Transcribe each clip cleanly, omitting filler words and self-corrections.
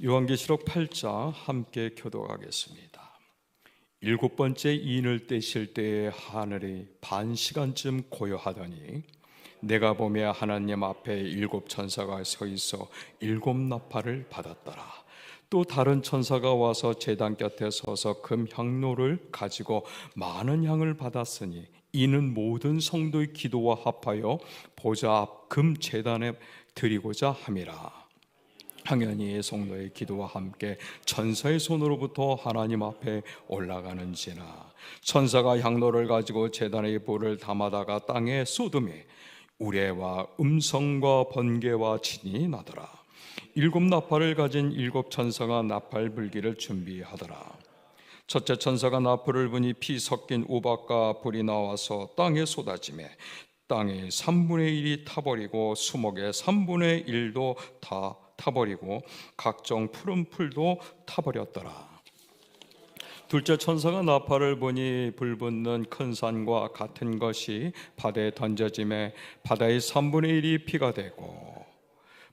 요한계시록 8장 함께 교독하겠습니다. 일곱 번째 인을 떼실 때에 하늘이 반 시간쯤 고요하더니 내가 보며 하나님 앞에 일곱 천사가 서 있어 일곱 나팔을 받았더라. 또 다른 천사가 와서 제단 곁에 서서 금 향로를 가지고 많은 향을 받았으니 이는 모든 성도의 기도와 합하여 보좌 앞 금 제단에 드리고자 함이라. 당연히 성도의 기도와 함께 천사의 손으로부터 하나님 앞에 올라가는지나 천사가 향로를 가지고 제단의 불을 담아다가 땅에 쏟음에 우레와 음성과 번개와 진이 나더라. 일곱 나팔을 가진 일곱 천사가 나팔 불기를 준비하더라. 첫째 천사가 나팔을 부니 피 섞인 우박과 불이 나와서 땅에 쏟아지매 땅의 3분의 1이 타버리고 수목의 3분의 1도 다 타버리고 각종 푸른 풀도 타버렸더라. 둘째 천사가 나팔을 부니 불붙는 큰 산과 같은 것이 바다에 던져지매 바다의 3분의 1이 피가 되고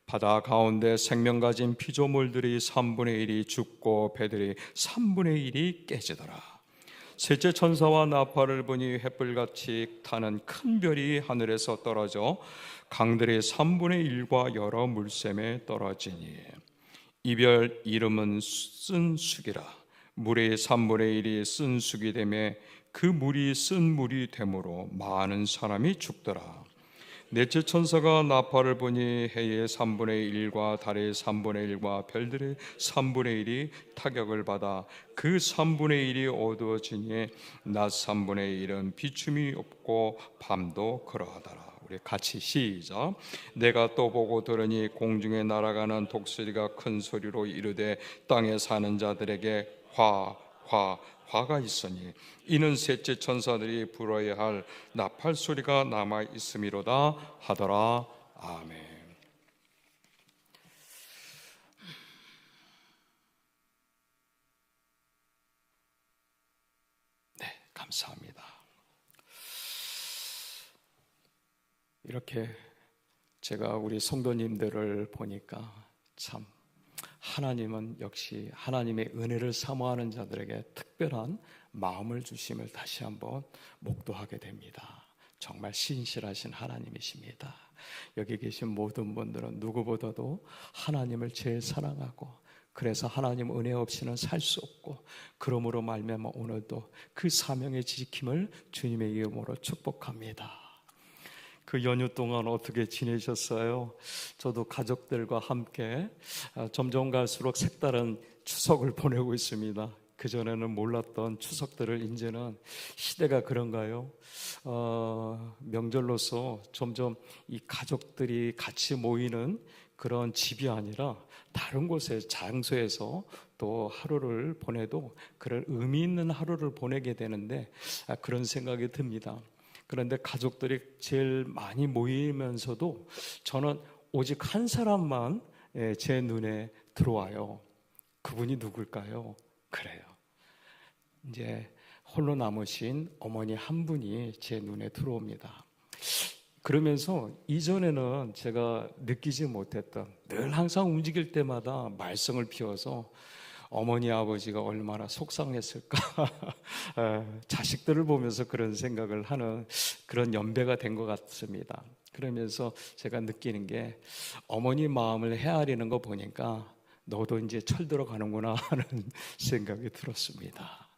바다 가운데 생명 가진 피조물들이 3분의 1이 죽고 배들이 3분의 1이 깨지더라. 셋째 천사와 나팔을 부니 횃불같이 타는 큰 별이 하늘에서 떨어져 강들의 3분의 1과 여러 물샘에 떨어지니 이 별 이름은 쓴쑥이라. 물의 3분의 1이 쓴쑥이 되매 그 물이 쓴 물이 되므로 많은 사람이 죽더라. 넷째 천사가 나팔을 부니 해의 3분의 1과 달의 3분의 1과 별들의 3분의 1이 타격을 받아 그 3분의 1이 어두워지니 낮 3분의 1은 비춤이 없고 밤도 그러하더라. 우리 같이 시작. 내가 또 보고 들으니 공중에 날아가는 독수리가 큰 소리로 이르되 땅에 사는 자들에게 화가 있으니 이는 셋째 천사들이 불어야 할 나팔 소리가 남아 있음이로다 하더라. 아멘. 네, 감사합니다. 이렇게 제가 우리 성도님들을 보니까 참 하나님은 역시 하나님의 은혜를 사모하는 자들에게 특별한 마음을 주심을 다시 한번 목도하게 됩니다. 정말 신실하신 하나님이십니다. 여기 계신 모든 분들은 누구보다도 하나님을 제일 사랑하고 그래서 하나님 은혜 없이는 살 수 없고 그러므로 말미암아 오늘도 그 사명의 지킴을 주님의 이름으로 축복합니다. 그 연휴 동안 어떻게 지내셨어요? 저도 가족들과 함께 점점 갈수록 색다른 추석을 보내고 있습니다. 그전에는 몰랐던 추석들을 이제는 시대가 그런가요? 명절로서 점점 이 가족들이 같이 모이는 그런 집이 아니라 다른 곳에 장소에서 또 하루를 보내도 그런 의미 있는 하루를 보내게 되는데 그런 생각이 듭니다. 그런데 가족들이 제일 많이 모이면서도 저는 오직 한 사람만 제 눈에 들어와요. 그분이 누굴까요? 그래요. 이제 홀로 남으신 어머니 한 분이 제 눈에 들어옵니다. 그러면서 이전에는 제가 느끼지 못했던 늘 항상 움직일 때마다 말썽을 피워서 어머니 아버지가 얼마나 속상했을까 자식들을 보면서 그런 생각을 하는 그런 연배가 된 것 같습니다. 그러면서 제가 느끼는 게 어머니 마음을 헤아리는 거 보니까 너도 이제 철 들어가는구나 하는 생각이 들었습니다.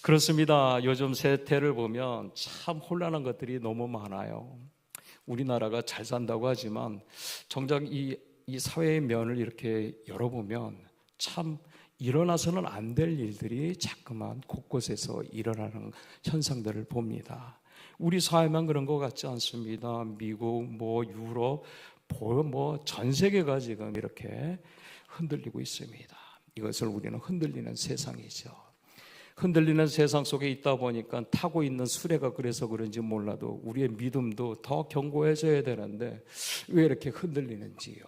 그렇습니다. 요즘 세태를 보면 참 혼란한 것들이 너무 많아요. 우리나라가 잘 산다고 하지만 정작 이 사회의 면을 이렇게 열어보면 참 일어나서는 안 될 일들이 자꾸만 곳곳에서 일어나는 현상들을 봅니다. 우리 사회만 그런 것 같지 않습니다. 미국, 유럽, 전 세계가 지금 이렇게 흔들리고 있습니다. 이것을 우리는 흔들리는 세상이죠. 흔들리는 세상 속에 있다 보니까 타고 있는 수레가 그래서 그런지 몰라도 우리의 믿음도 더 견고해져야 되는데 왜 이렇게 흔들리는지요.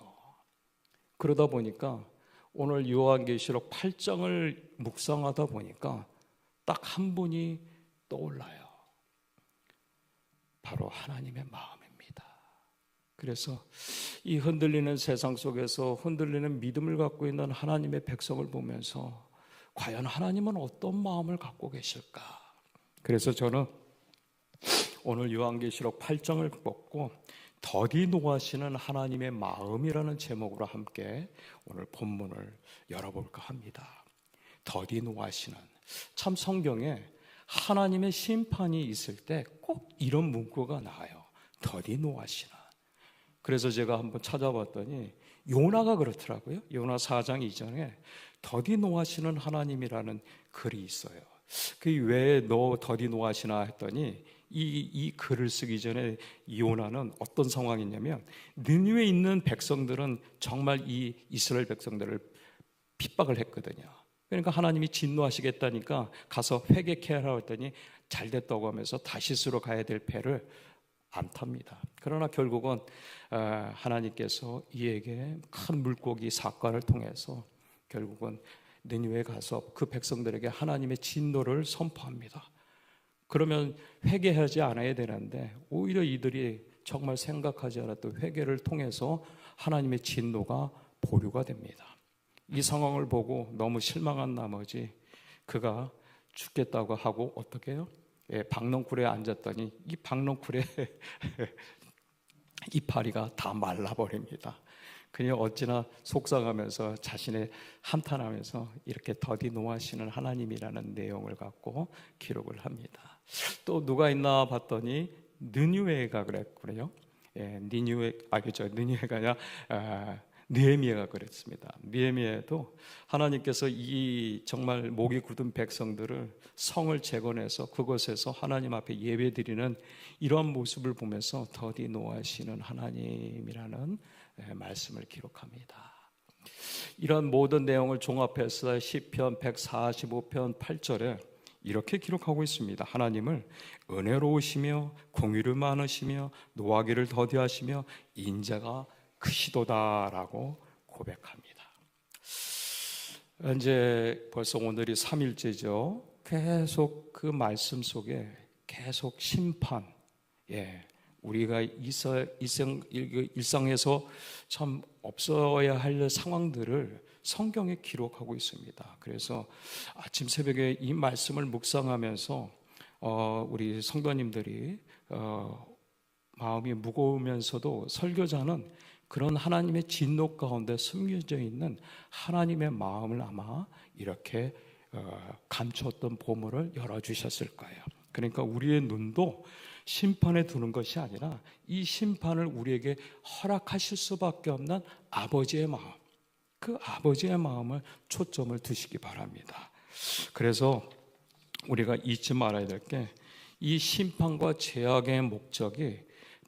그러다 보니까 오늘 요한계시록 8장을 묵상하다 보니까 딱 한 분이 떠올라요. 바로 하나님의 마음입니다. 그래서 이 흔들리는 세상 속에서 흔들리는 믿음을 갖고 있는 하나님의 백성을 보면서 과연 하나님은 어떤 마음을 갖고 계실까? 그래서 저는 오늘 요한계시록 8장을 뽑고 더디 노하시는 하나님의 마음이라는 제목으로 함께 오늘 본문을 열어볼까 합니다. 더디 노하시는, 참 성경에 하나님의 심판이 있을 때 꼭 이런 문구가 나와요. 더디 노하시는. 그래서 제가 한번 찾아봤더니 요나가 그렇더라고요. 요나 4장 이전에 더디 노하시는 하나님이라는 글이 있어요. 그 왜 너 더디 노하시나 했더니 이 글을 쓰기 전에 요나는 어떤 상황이냐면 느니웨에 있는 백성들은 정말 이 이스라엘 백성들을 핍박을 했거든요. 그러니까 하나님이 진노하시겠다니까 가서 회개케 하라고 했더니 잘 됐다고 하면서 다시스로 가야 될 배를 안 탑니다. 그러나 결국은 하나님께서 이에게 큰 물고기 사건을 통해서 결국은 느니웨에 가서 그 백성들에게 하나님의 진노를 선포합니다. 그러면 회개하지 않아야 되는데 오히려 이들이 정말 생각하지 않았던 회개를 통해서 하나님의 진노가 보류가 됩니다. 이 상황을 보고 너무 실망한 나머지 그가 죽겠다고 하고 어떻게 해요? 박넝쿨에 앉았더니 이 박넝쿨에 이파리가 다 말라버립니다. 그냥 어찌나 속상하면서 자신의 한탄하면서 이렇게 더디 노하시는 하나님이라는 내용을 갖고 기록을 합니다. 또 누가 있나 봤더니 느니웨가 그랬고요. 느니웨가 아니라 느헤미야가 그랬습니다. 느헤미야도 하나님께서 이 정말 목이 굳은 백성들을 성을 재건해서 그곳에서 하나님 앞에 예배드리는 이러한 모습을 보면서 더디 노하시는 하나님이라는 말씀을 기록합니다. 이런 모든 내용을 종합해서 시편 145편 8절에 이렇게 기록하고 있습니다. 하나님을 은혜로우시며 공의를 많으시며 노하기를 더디하시며 인자가 크시도다라고 고백합니다. 이제 벌써 오늘이 3일째죠. 계속 그 말씀 속에 계속 심판, 우리가 일상에서 참 없어야 할 상황들을 성경에 기록하고 있습니다. 그래서 아침 새벽에 이 말씀을 묵상하면서 우리 성도님들이 마음이 무거우면서도 설교자는 그런 하나님의 진노 가운데 숨겨져 있는 하나님의 마음을 아마 이렇게 감추었던 보물을 열어주셨을 거예요. 그러니까 우리의 눈도 심판에 두는 것이 아니라 이 심판을 우리에게 허락하실 수밖에 없는 아버지의 마음, 그 아버지의 마음을 초점을 두시기 바랍니다. 그래서 우리가 잊지 말아야 될 게 이 심판과 죄악의 목적이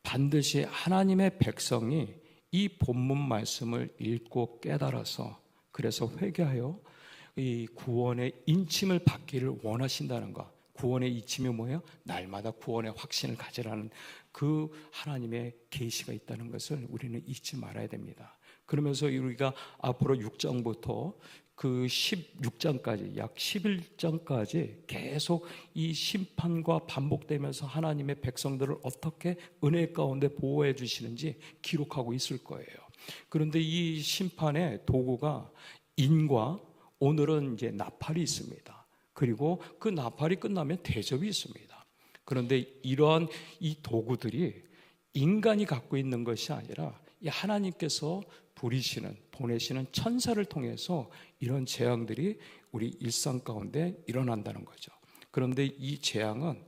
반드시 하나님의 백성이 이 본문 말씀을 읽고 깨달아서 그래서 회개하여 이 구원의 인침을 받기를 원하신다는 것. 구원의 인침이 뭐예요? 날마다 구원의 확신을 가지라는 그 하나님의 계시가 있다는 것을 우리는 잊지 말아야 됩니다. 그러면서 우리가 앞으로 6장부터 그 16장까지 약 11장까지 계속 이 심판과 반복되면서 하나님의 백성들을 어떻게 은혜 가운데 보호해 주시는지 기록하고 있을 거예요. 그런데 이 심판의 도구가 인과 오늘은 이제 나팔이 있습니다. 그리고 그 나팔이 끝나면 대접이 있습니다. 그런데 이러한 이 도구들이 인간이 갖고 있는 것이 아니라 이 하나님께서 보내시는 천사를 통해서 이런 재앙들이 우리 일상 가운데 일어난다는 거죠. 그런데 이 재앙은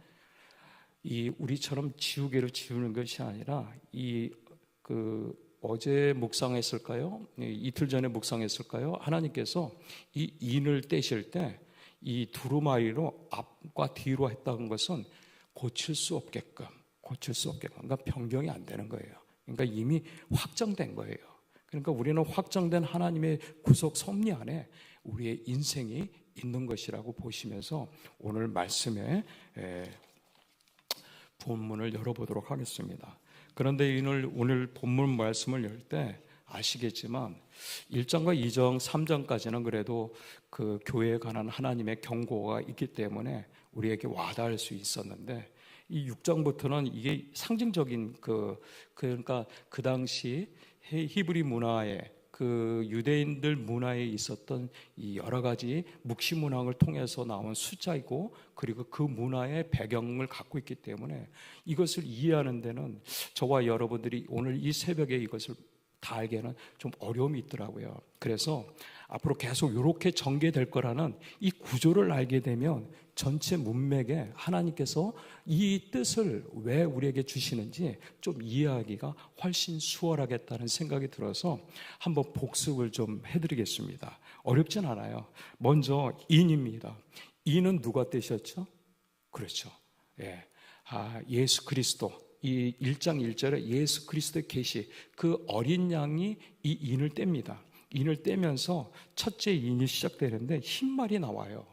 우리처럼 지우개를 지우는 것이 아니라 어제 묵상했을까요? 이틀 전에 묵상했을까요? 하나님께서 이 인을 떼실 때 이 두루마리로 앞과 뒤로 했다는 것은 고칠 수 없게끔, 그러니까 변경이 안 되는 거예요. 그러니까 이미 확정된 거예요. 그러니까 우리는 확정된 하나님의 구속 섭리 안에 우리의 인생이 있는 것이라고 보시면서 오늘 말씀의 본문을 열어보도록 하겠습니다. 그런데 오늘 본문 말씀을 열 때 아시겠지만 1장과 2장, 3장까지는 그래도 그 교회에 관한 하나님의 경고가 있기 때문에 우리에게 와닿을 수 있었는데 이 6장부터는 이게 상징적인 그러니까 그 당시 히브리 문화에 그 유대인들 문화에 있었던 이 여러 가지 묵시 문항을 통해서 나온 숫자이고, 그리고 그 문화의 배경을 갖고 있기 때문에 이것을 이해하는 데는 저와 여러분들이 오늘 이 새벽에 이것을 다 알기에는 좀 어려움이 있더라고요. 그래서 앞으로 계속 이렇게 전개될 거라는 이 구조를 알게 되면 전체 문맥에 하나님께서 이 뜻을 왜 우리에게 주시는지 좀 이해하기가 훨씬 수월하겠다는 생각이 들어서 한번 복습을 좀 해드리겠습니다. 어렵진 않아요. 먼저 인입니다. 인은 누가 떼셨죠? 그렇죠. 예. 예수 그리스도. 이 1장 1절에 예수 그리스도의 계시, 그 어린 양이 이 인을 뗍니다. 인을 떼면서 첫째 인이 시작되는데 흰말이 나와요.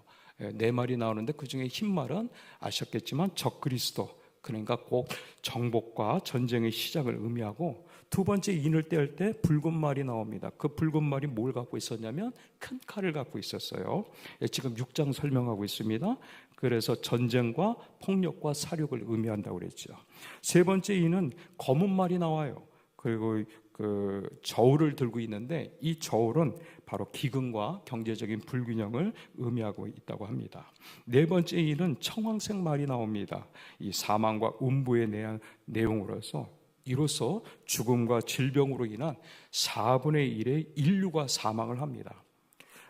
네 말이 나오는데 그 중에 흰말은 아셨겠지만 적그리스도, 그러니까 꼭 정복과 전쟁의 시작을 의미하고, 두 번째 인을 뗄 때 붉은 말이 나옵니다. 그 붉은 말이 뭘 갖고 있었냐면 큰 칼을 갖고 있었어요. 지금 6장 설명하고 있습니다. 그래서 전쟁과 폭력과 사륙을 의미한다고 그랬죠. 세 번째 인은 검은 말이 나와요. 그리고 그 저울을 들고 있는데 이 저울은 바로 기근과 경제적인 불균형을 의미하고 있다고 합니다. 네 번째 인은 청황색 말이 나옵니다. 이 사망과 음부의 내용으로서 이로써 죽음과 질병으로 인한 4분의 1의 인류가 사망을 합니다.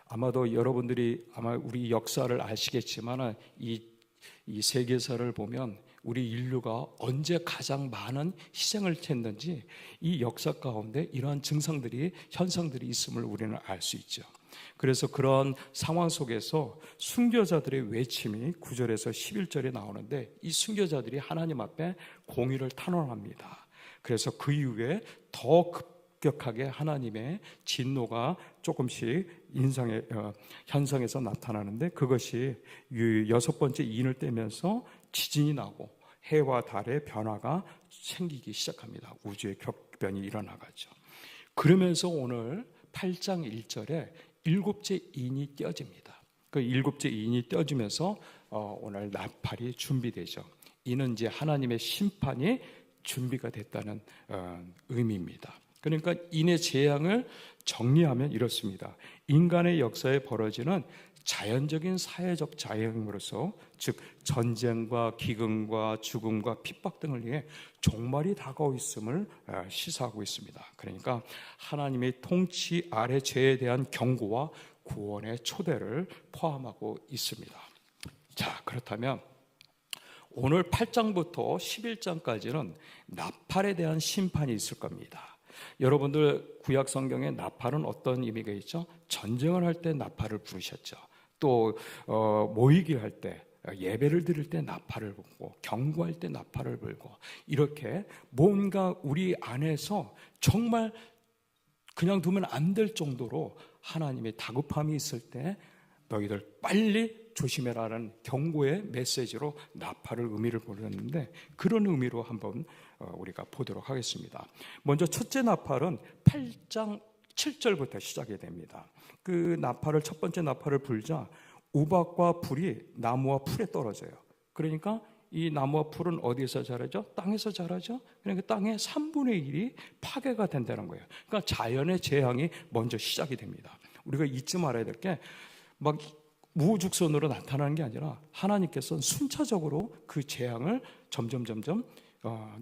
아마도 여러분들이 아마 우리 역사를 아시겠지만 이 세계사를 보면 우리 인류가 언제 가장 많은 희생을 했는지 이 역사 가운데 이러한 증상들이, 현상들이 있음을 우리는 알 수 있죠. 그래서 그런 상황 속에서 순교자들의 외침이 9절에서 11절에 나오는데 이 순교자들이 하나님 앞에 공의를 탄원합니다. 그래서 그 이후에 더 급격하게 하나님의 진노가 조금씩 현상에서 나타나는데, 그것이 여섯 번째 인을 떼면서 지진이 나고 해와 달의 변화가 생기기 시작합니다. 우주의 격변이 일어나가죠. 그러면서 오늘 8장 1절에 일곱째 인이 떼어집니다. 그 일곱째 인이 떼어지면서 오늘 나팔이 준비되죠. 이는 이제 하나님의 심판이 준비가 됐다는 의미입니다. 그러니까 인의 재앙을 정리하면 이렇습니다. 인간의 역사에 벌어지는 자연적인 사회적 자연으로서, 즉 전쟁과 기근과 죽음과 핍박 등을 위해 종말이 다가오고 있음을 시사하고 있습니다. 그러니까 하나님의 통치 아래 죄에 대한 경고와 구원의 초대를 포함하고 있습니다. 자, 그렇다면 오늘 8장부터 11장까지는 나팔에 대한 심판이 있을 겁니다. 여러분들 구약 성경에 나팔은 어떤 의미가 있죠? 전쟁을 할 때 나팔을 부르셨죠. 또 모이기 할 때, 예배를 드릴 때 나팔을 불고, 경고할 때 나팔을 불고, 이렇게 뭔가 우리 안에서 정말 그냥 두면 안 될 정도로 하나님의 다급함이 있을 때 너희들 빨리 조심해라는 경고의 메시지로 나팔을 의미를 보냈는데, 그런 의미로 한번 우리가 보도록 하겠습니다. 먼저 첫째 나팔은 8장 7절부터 시작이 됩니다. 그 나팔을, 첫 번째 나팔을 불자 우박과 불이 나무와 풀에 떨어져요. 그러니까 이 나무와 풀은 어디에서 자라죠? 땅에서 자라죠. 그러니까 땅의 3분의 1이 파괴가 된다는 거예요. 그러니까 자연의 재앙이 먼저 시작이 됩니다. 우리가 잊지 말아야 될 게 막 우후죽순으로 나타나는 게 아니라 하나님께서는 순차적으로 그 재앙을 점점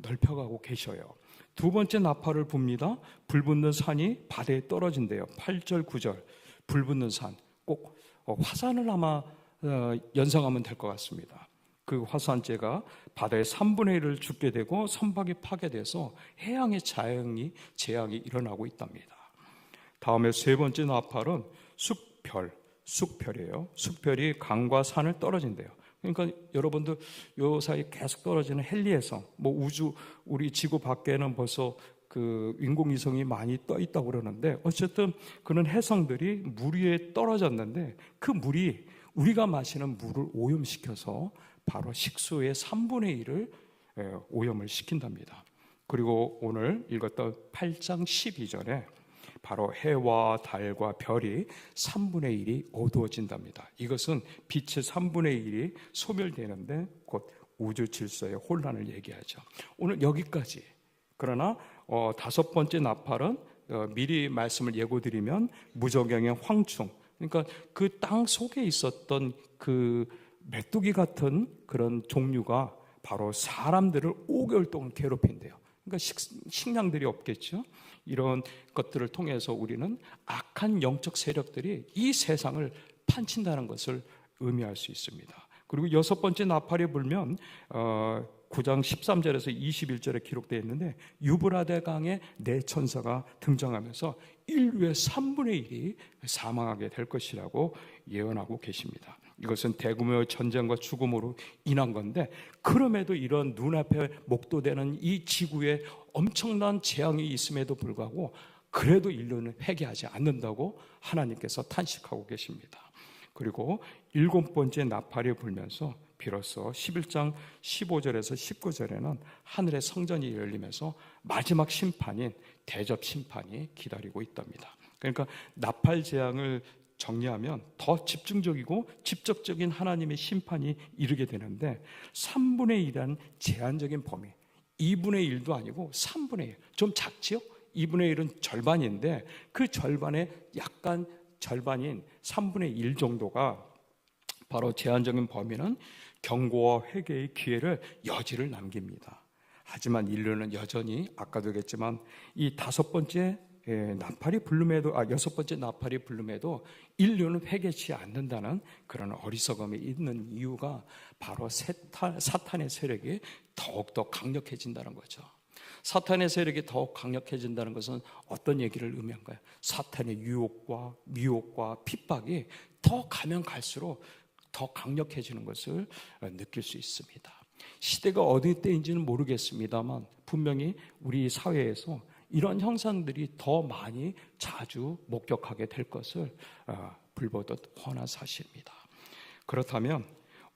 넓혀가고 계셔요. 두 번째 나팔을 붑니다. 불붙는 산이 바다에 떨어진대요. 8절 9절. 불붙는 산, 꼭 화산을 아마 연상하면 될 것 같습니다. 그 화산재가 바다의 3분의 1을 죽게 되고 선박이 파괴돼서 해양의 재앙이 일어나고 있답니다. 다음에 세 번째 나팔은 쑥별이에요. 쑥별이 강과 산을 떨어진대요. 그러니까 여러분들 요 사이 계속 떨어지는 헬리에성, 우주, 우리 지구 밖에는 벌써 그 인공위성이 많이 떠 있다고 그러는데, 어쨌든 그런 해성들이 물 위에 떨어졌는데 그 물이 우리가 마시는 물을 오염시켜서 바로 식수의 3분의 1을 오염을 시킨답니다. 그리고 오늘 읽었던 8장 12절에 바로 해와 달과 별이 3분의 1이 어두워진답니다. 이것은 빛의 3분의 1이 소멸되는데 곧 우주 질서의 혼란을 얘기하죠. 오늘 여기까지. 그러나 다섯 번째 나팔은 미리 말씀을 예고드리면 무저경의 황충, 그러니까 그 땅 속에 있었던 그 메뚜기 같은 그런 종류가 바로 사람들을 5개월 동안 괴롭힌대요. 그러니까 식량들이 없겠죠. 이런 것들을 통해서 우리는 악한 영적 세력들이 이 세상을 판친다는 것을 의미할 수 있습니다. 그리고 여섯 번째 나팔이 불면 9장 13절에서 21절에 기록되어 있는데 유브라데 강에 네 천사가 등장하면서 인류의 3분의 1이 사망하게 될 것이라고 예언하고 계십니다. 이것은 대규모의 전쟁과 죽음으로 인한 건데, 그럼에도 이런 눈앞에 목도되는 이 지구에 엄청난 재앙이 있음에도 불구하고 그래도 인류는 회개하지 않는다고 하나님께서 탄식하고 계십니다. 그리고 일곱 번째 나팔이 불면서 비로소 11장 15절에서 19절에는 하늘의 성전이 열리면서 마지막 심판인 대접 심판이 기다리고 있답니다. 그러니까 나팔 재앙을 정리하면 더 집중적이고 직접적인 하나님의 심판이 이르게 되는데, 3분의 1이라는 제한적인 범위, 2분의 1도 아니고 3분의 1, 좀 작지요? 2분의 1은 절반인데 그 절반의 약간 절반인 3분의 1 정도가 바로 제한적인 범위는 경고와 회개의 기회를 여지를 남깁니다. 하지만 인류는 여전히 아까도 얘기했지만 이 다섯 번째 나팔이 불름에도 여섯 번째 나팔이 불름에도 인류는 회개치 않는다는 그런 어리석음이 있는 이유가 바로 사탄의 세력이 더욱더 강력해진다는 거죠. 사탄의 세력이 더욱 강력해진다는 것은 어떤 얘기를 의미한가요? 사탄의 유혹과 미혹과 핍박이 더 가면 갈수록 더 강력해지는 것을 느낄 수 있습니다. 시대가 어디 때인지는 모르겠습니다만 분명히 우리 사회에서 이런 형상들이 더 많이 자주 목격하게 될 것을 불보듯 뻔한 사실입니다. 그렇다면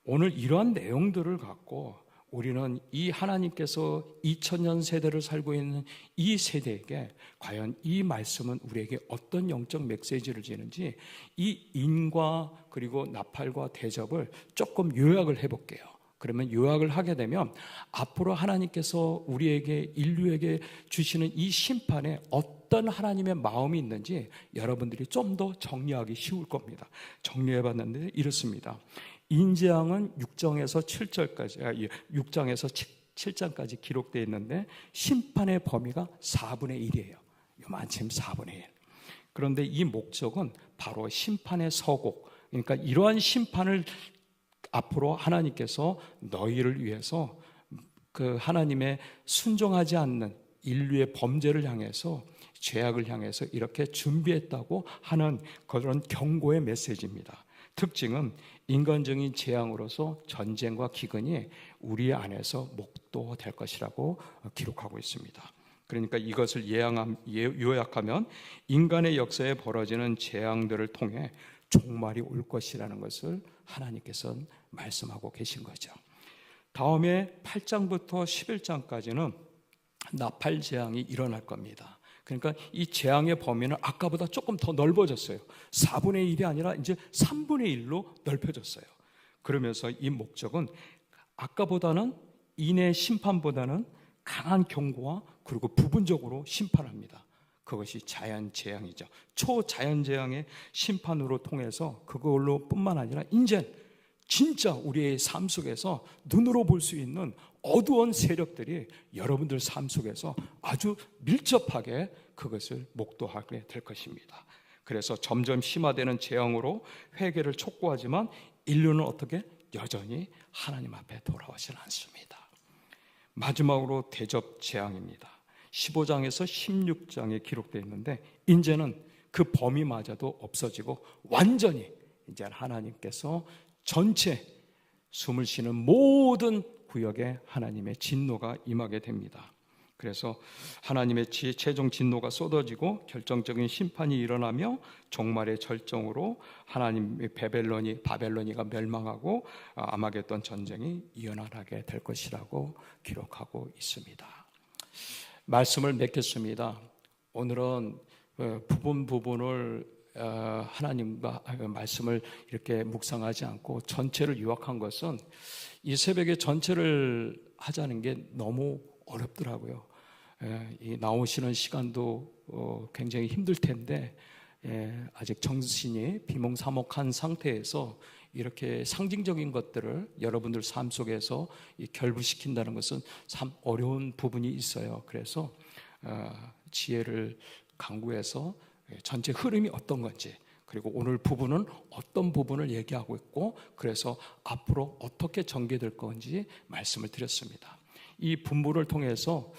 오늘 이러한 내용들을 갖고 우리는 이 하나님께서 2000년 세대를 살고 있는 이 세대에게 과연 이 말씀은 우리에게 어떤 영적 메시지를 주는지, 이 인과 그리고 나팔과 대접을 조금 요약을 해볼게요. 그러면 요약을 하게 되면 앞으로 하나님께서 우리에게, 인류에게 주시는 이 심판에 어떤 하나님의 마음이 있는지 여러분들이 좀 더 정리하기 쉬울 겁니다. 정리해봤는데 이렇습니다. 인재앙은 6장에서 7장까지 기록되어 있는데 심판의 범위가 4분의 1이에요. 요만큼 4분의 1. 그런데 이 목적은 바로 심판의 서곡, 그러니까 이러한 심판을 앞으로 하나님께서 너희를 위해서 그 하나님의 순종하지 않는 인류의 범죄를 향해서, 죄악을 향해서 이렇게 준비했다고 하는 그런 경고의 메시지입니다. 특징은 인간적인 재앙으로서 전쟁과 기근이 우리 안에서 목도될 것이라고 기록하고 있습니다. 그러니까 이것을 요약하면 인간의 역사에 벌어지는 재앙들을 통해 종말이 올 것이라는 것을 하나님께서는 말씀하고 계신 거죠. 다음에 8장부터 11장까지는 나팔 재앙이 일어날 겁니다. 그러니까 이 재앙의 범위는 아까보다 조금 더 넓어졌어요. 4분의 1이 아니라 이제 3분의 1로 넓혀졌어요. 그러면서 이 목적은 아까보다는 인의 심판보다는 강한 경고와 그리고 부분적으로 심판합니다. 그것이 자연재앙이죠. 초자연재앙의 심판으로 통해서 그걸로 뿐만 아니라 이제 진짜 우리의 삶 속에서 눈으로 볼 수 있는 어두운 세력들이 여러분들 삶 속에서 아주 밀접하게 그것을 목도하게 될 것입니다. 그래서 점점 심화되는 재앙으로 회개를 촉구하지만 인류는 어떻게? 여전히 하나님 앞에 돌아오지 않습니다. 마지막으로 대접 재앙입니다. 15장에서 16장에 기록되어 있는데 이제는 그 범위마저도 없어지고 완전히 이제 하나님께서 전체 숨을 쉬는 모든 구역에 하나님의 진노가 임하게 됩니다. 그래서 하나님의 최종 진노가 쏟아지고 결정적인 심판이 일어나며 종말의 절정으로 하나님의 바벨론이가 멸망하고 아마겟돈 전쟁이 일어나게 될 것이라고 기록하고 있습니다. 말씀을 맺겠습니다. 오늘은 부분을 하나님과 말씀을 이렇게 묵상하지 않고 전체를 요약한 것은 이 새벽에 전체를 하자는 게 너무 어렵더라고요. 이 나오시는 시간도 굉장히 힘들 텐데 아직 정신이 비몽사몽한 상태에서 이렇게 상징적인 것들을 여러분들 삶 속에서 결부시킨다는 것은 참 어려운 부분이 있어요. 그래서 지혜를 강구해서 전체 흐름이 어떤 건지, 그리고 오늘 부분은 어떤 부분을 얘기하고 있고, 그래서 앞으로 어떻게 전개될 건지 말씀을 드렸습니다. 이 분부를 통해서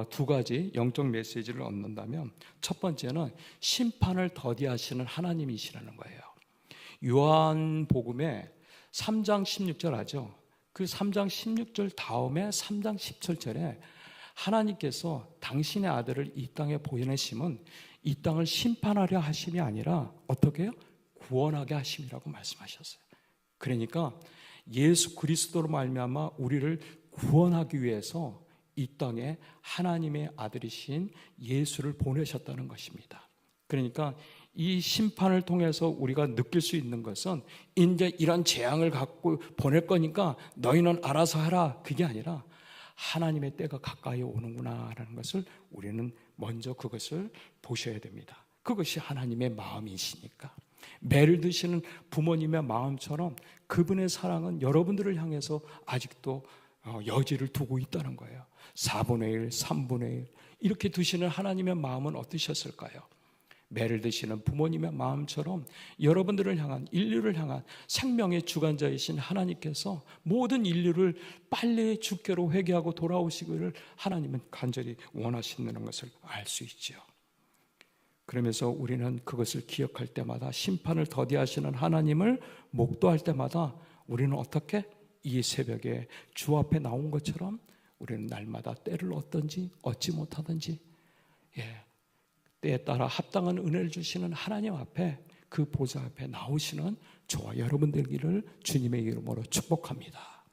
두 가지 영적 메시지를 얻는다면, 첫 번째는 심판을 더디하시는 하나님이시라는 거예요. 요한복음에 3장 16절 하죠. 그 3장 16절 다음에 3장 17절에 하나님께서 당신의 아들을 이 땅에 보내심은 이 땅을 심판하려 하심이 아니라 어떻게 해요? 구원하게 하심이라고 말씀하셨어요. 그러니까 예수 그리스도로 말미암아 우리를 구원하기 위해서 이 땅에 하나님의 아들이신 예수를 보내셨다는 것입니다. 그러니까 이 심판을 통해서 우리가 느낄 수 있는 것은 이제 이런 재앙을 갖고 보낼 거니까 너희는 알아서 하라, 그게 아니라 하나님의 때가 가까이 오는구나라는 것을 우리는 먼저 그것을 보셔야 됩니다. 그것이 하나님의 마음이시니까. 매를 드시는 부모님의 마음처럼 그분의 사랑은 여러분들을 향해서 아직도 여지를 두고 있다는 거예요. 4분의 1, 3분의 1 이렇게 두시는 하나님의 마음은 어떠셨을까요? 매를 드시는 부모님의 마음처럼 여러분들을 향한, 인류를 향한 생명의 주관자이신 하나님께서 모든 인류를 빨리 주께로 회개하고 돌아오시기를 하나님은 간절히 원하시는 것을 알 수 있죠. 그러면서 우리는 그것을 기억할 때마다, 심판을 더디하시는 하나님을 목도할 때마다 우리는 어떻게? 이 새벽에 주 앞에 나온 것처럼 우리는 날마다 때를 얻든지 얻지 못하든지 때에 따라 합당한 은혜를 주시는 하나님 앞에, 그 보좌 앞에 나오시는 저와 여러분 되기를 주님의 이름으로 축복합니다.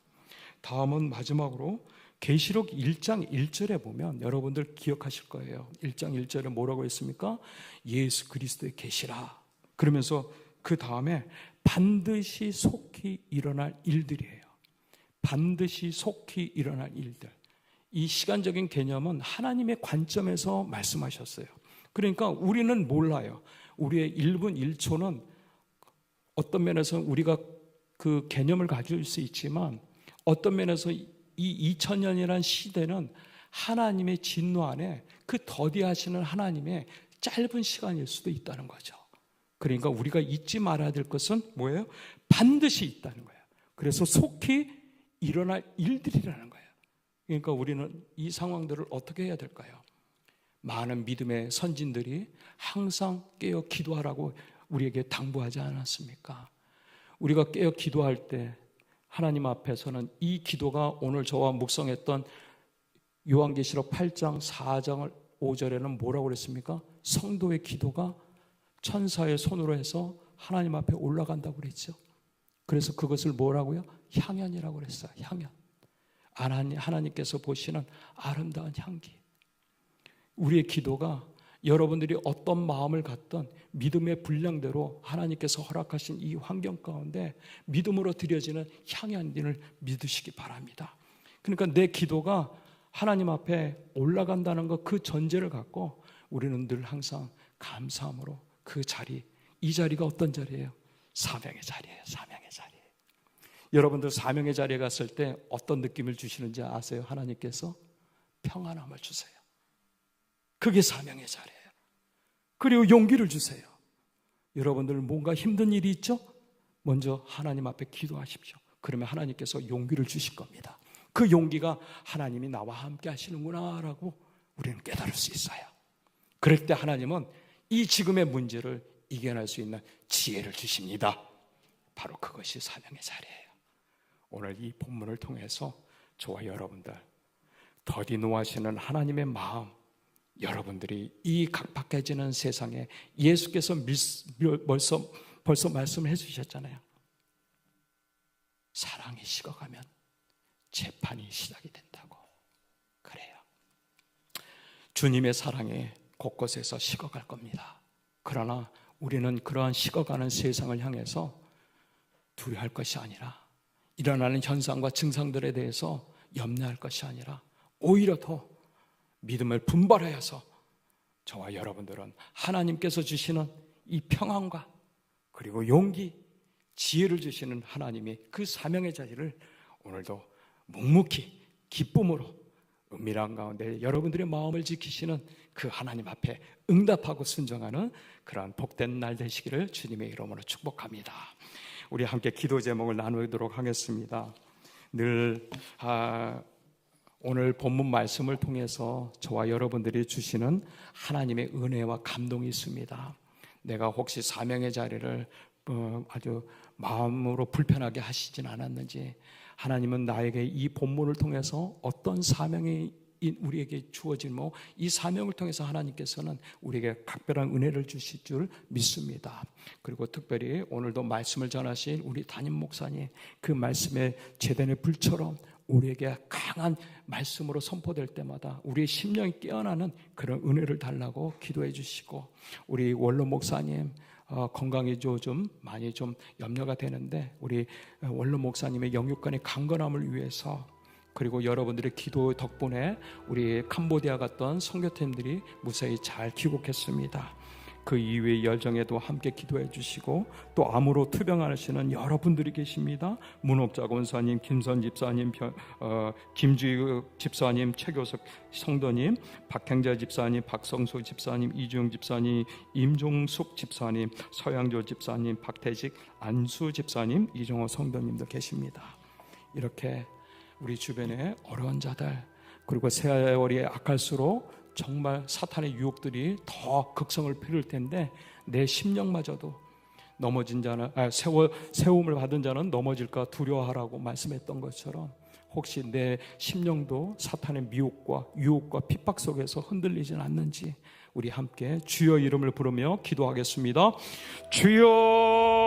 다음은 마지막으로 계시록 1장 1절에 보면 여러분들 기억하실 거예요. 1장 1절에 뭐라고 했습니까? 예수 그리스도의 계시라. 그러면서 그 다음에 반드시 속히 일어날 일들이에요. 반드시 속히 일어날 일들. 이 시간적인 개념은 하나님의 관점에서 말씀하셨어요. 그러니까 우리는 몰라요. 우리의 1분 1초는 어떤 면에서 우리가 그 개념을 가질 수 있지만, 어떤 면에서 이 2000년이라는 시대는 하나님의 진노 안에 그 더디하시는 하나님의 짧은 시간일 수도 있다는 거죠. 그러니까 우리가 잊지 말아야 될 것은 뭐예요? 반드시 있다는 거예요. 그래서 속히 일어날 일들이라는 거예요. 그러니까 우리는 이 상황들을 어떻게 해야 될까요? 많은 믿음의 선진들이 항상 깨어 기도하라고 우리에게 당부하지 않았습니까? 우리가 깨어 기도할 때 하나님 앞에서는 이 기도가 오늘 저와 묵상했던 요한계시록 8장 4장 5절에는 뭐라고 그랬습니까? 성도의 기도가 천사의 손으로 해서 하나님 앞에 올라간다고 그랬죠. 그래서 그것을 뭐라고요? 향연이라고 그랬어요. 향연. 하나님께서 보시는 아름다운 향기. 우리의 기도가 여러분들이 어떤 마음을 갖던 믿음의 분량대로 하나님께서 허락하신 이 환경 가운데 믿음으로 드려지는 향연을 믿으시기 바랍니다. 그러니까 내 기도가 하나님 앞에 올라간다는 것, 그 전제를 갖고 우리는 늘 항상 감사함으로 그 자리, 이 자리가 어떤 자리예요? 사명의 자리예요. 사명의 자리. 여러분들 사명의 자리에 갔을 때 어떤 느낌을 주시는지 아세요? 하나님께서 평안함을 주세요. 그게 사명의 자리예요. 그리고 용기를 주세요. 여러분들 뭔가 힘든 일이 있죠? 먼저 하나님 앞에 기도하십시오. 그러면 하나님께서 용기를 주실 겁니다. 그 용기가 하나님이 나와 함께 하시는구나 라고 우리는 깨달을 수 있어요. 그럴 때 하나님은 이 지금의 문제를 이겨낼 수 있는 지혜를 주십니다. 바로 그것이 사명의 자리예요. 오늘 이 본문을 통해서 저와 여러분들 더디 노하시는 하나님의 마음, 여러분들이 이 각박해지는 세상에 예수께서 벌써 말씀을 해주셨잖아요. 사랑이 식어가면 재판이 시작이 된다고. 그래요. 주님의 사랑이 곳곳에서 식어갈 겁니다. 그러나 우리는 그러한 식어가는 세상을 향해서 두려워할 것이 아니라, 일어나는 현상과 증상들에 대해서 염려할 것이 아니라 오히려 더 믿음을 분발하여서 저와 여러분들은 하나님께서 주시는 이 평안과 그리고 용기, 지혜를 주시는 하나님이 그 사명의 자리를 오늘도 묵묵히 기쁨으로 은밀한 가운데 여러분들의 마음을 지키시는 그 하나님 앞에 응답하고 순종하는 그러한 복된 날 되시기를 주님의 이름으로 축복합니다. 우리 함께 기도 제목을 나누도록 하겠습니다. 늘 오늘 본문 말씀을 통해서 저와 여러분들이 주시는 하나님의 은혜와 감동이 있습니다. 내가 혹시 사명의 자리를 아주 마음으로 불편하게 하시진 않았는지, 하나님은 나에게 이 본문을 통해서 어떤 사명이 우리에게 주어지며 이 사명을 통해서 하나님께서는 우리에게 각별한 은혜를 주실 줄 믿습니다. 그리고 특별히 오늘도 말씀을 전하신 우리 담임 목사님, 그 말씀의 제단의 불처럼 우리에게 강한 말씀으로 선포될 때마다 우리의 심령이 깨어나는 그런 은혜를 달라고 기도해 주시고, 우리 원로 목사님 건강이 좀 많이 좀 염려가 되는데, 우리 원로 목사님의 영육간의 강건함을 위해서, 그리고 여러분들의 기도 덕분에 우리 캄보디아 갔던 선교팀들이 무사히 잘 귀국했습니다. 그 이후의 열정에도 함께 기도해 주시고, 또 암으로 투병하시는 여러분들이 계십니다. 문옥자 권사님, 김선 집사님, 김주희 집사님, 최교석 성도님, 박행자 집사님, 박성수 집사님, 이주영 집사님, 임종숙 집사님, 서양조 집사님, 박태직, 안수 집사님, 이종호 성도님도 계십니다. 이렇게 우리 주변에 어려운 자들, 그리고 세월이 악할수록 정말 사탄의 유혹들이 더 극성을 피울 텐데, 내 심령마저도 넘어진 자는 세움을 받은 자는 넘어질까 두려워하라고 말씀했던 것처럼, 혹시 내 심령도 사탄의 미혹과 유혹과 핍박 속에서 흔들리진 않는지 우리 함께 주여 이름을 부르며 기도하겠습니다. 주여